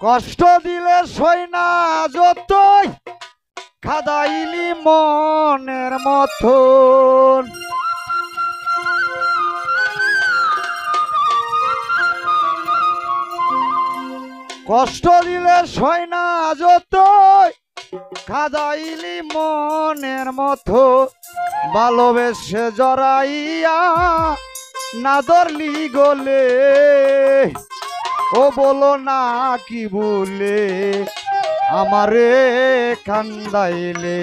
কষ্ট দিলে সই না যতই খাদাইলি মনের মতন। কষ্ট দিলে সই না যতই খাদাইলি মনের মতো। ভালোবেসে জড়াইয়া না ধরলি গলে, ও বলো না কি বলে আমারে কান্দাইলে।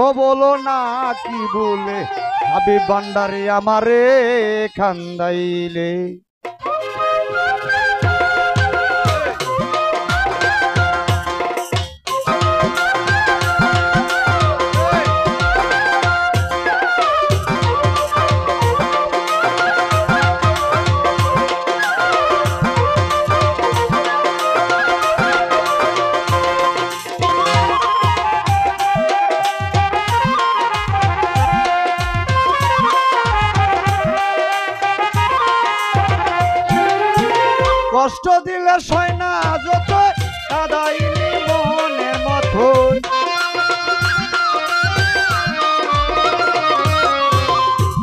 ও বলো না কি বলে হাবিব ভান্ডারী আমারে কান্দাইলে। কষ্ট দিলে সয় না যত কাদাইলি মনের মতন।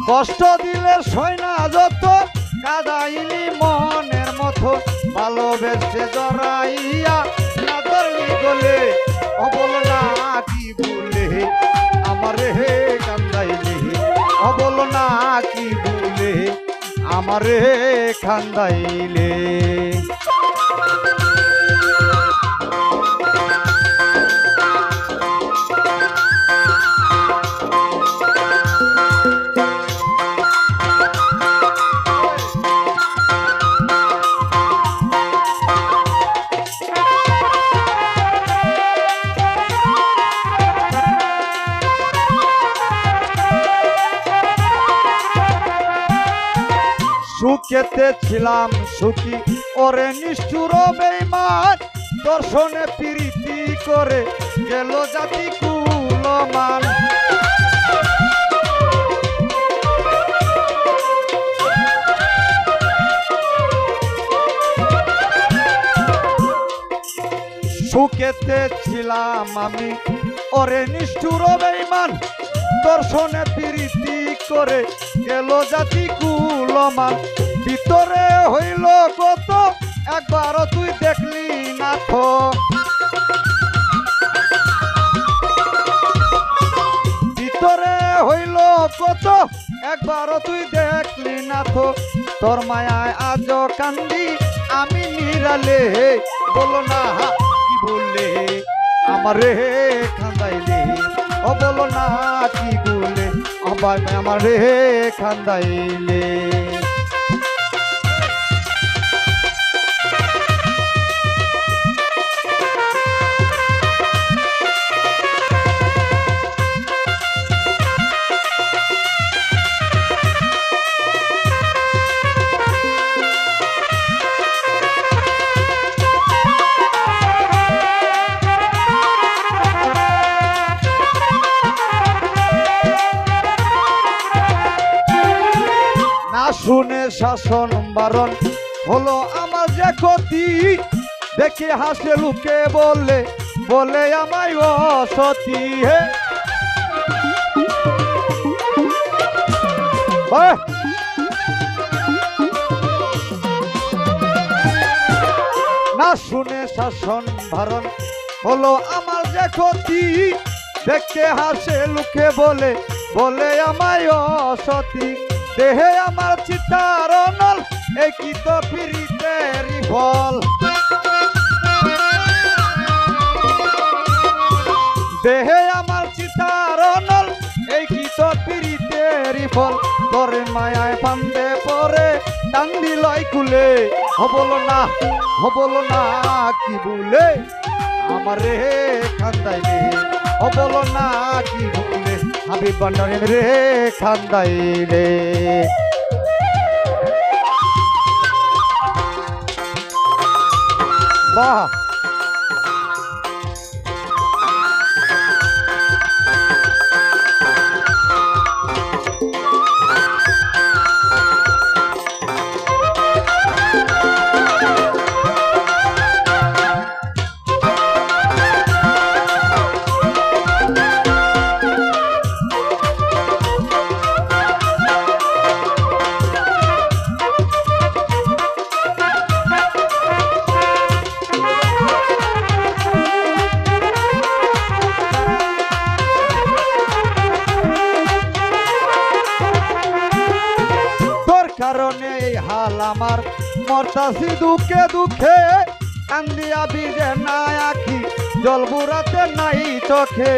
কষ্ট দিলে সয় না যত কাদাইলি মনের মতন। ভালোবেসে জড়াইয়া না ধরলি গলে, ও বল না কি বলে আমারে কান্দাইলি। ও বল না কি বলে আমারে কান্দাইলে। সুখেতে ছিলাম সুখী ওরে নিষ্ঠুর বেঈমান। দর্শনে প্রীতি করে গেল জাতি কুলমান। সুখেতে ছিলাম আমি ওরে নিষ্ঠুর বেঈমান। দর্শনে প্রীতি করে গেল জাতি কুলমান। ভিতরে হইল কত একবারও তুই দেখলি না তো। ভিতরে হইল কত একবারও তুই দেখলি না তো। তোর মায়ায় আজ কান্দি আমি নিরালে, বলো না কি বললে আমারে কান্দাইলে। ও বলো না কি বলে আমারে কান্দাইলে। শুনে শাসন বারণ হলো আমার যে ক্ষতি। দেখে হাসে লুকে বলে বলে আমায় অসতী। হে না শুনে শাসন বারণ হলো আমার যে ক্ষতি। দেখে হাসে লুকে বলে বলে আমায় অসতী। দেহে আমার চিতার নল এই কি তো ফিরিতেরি ফল। দেহে আমার চিতার নল এই কি তো ফিরিতেরি ফল। তোরে মায়ায় ফান্দে পরে টান্দি লয় খুলে। হবল না কি বলে আমারে কান্দাইলে। হবল না কি বলে হাবিব ভান্ডারী রে কান্দাইলে। বাহ মরতাছি দুঃখে দুঃখে কান্দিয়া বিজে নাই আখি জল বুড়াতে নাই চোখে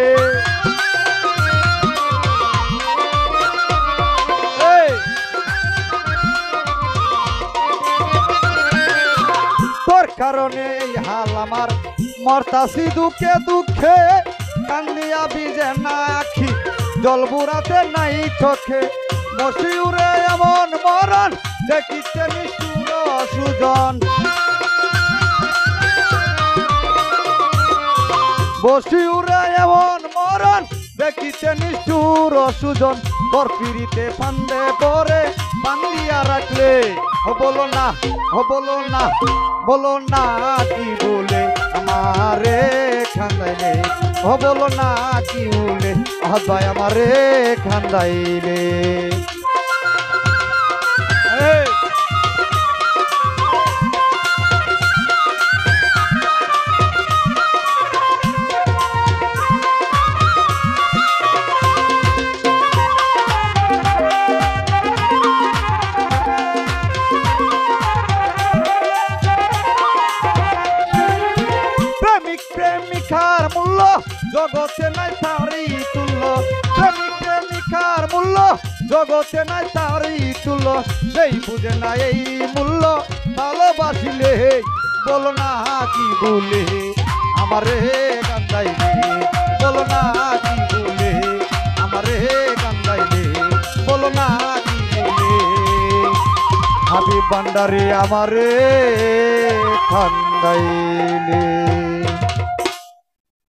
তোর কারণে এই হাল আমার মরতাছি দুঃখে দুঃখে কান্দিয়া বিজে না আখি জল বুড়াতে নাই চোখে মশিউরে এমন মরণ দেখিতে নিষ্ঠুর সুজন বসিউরে এমন মরণ দেখিতে নিষ্ঠুর সুজন তোর পিড়িতে ফান্দে পরে বান্দিয়া রাখলে বলো না বলো না কি বলে আমারে খান্দাইলে বলো না কি বলে ভাই আমারে খান্দাইলে প্রেমিকার মূল্য জগতে নাই তারি তুল্য প্রেমিক প্রেমিকার মূল্য জগতে নাই তারি তুল্য সেই বুঝে না এই মূল্য ভালোবাসিলে বলো না কি বলে আমারে কান্দাইলে বলো না কি বলে আমারে কান্দাইলে বলো না কি বলে হাবিব ভান্ডারি আমারে কান্দাইলে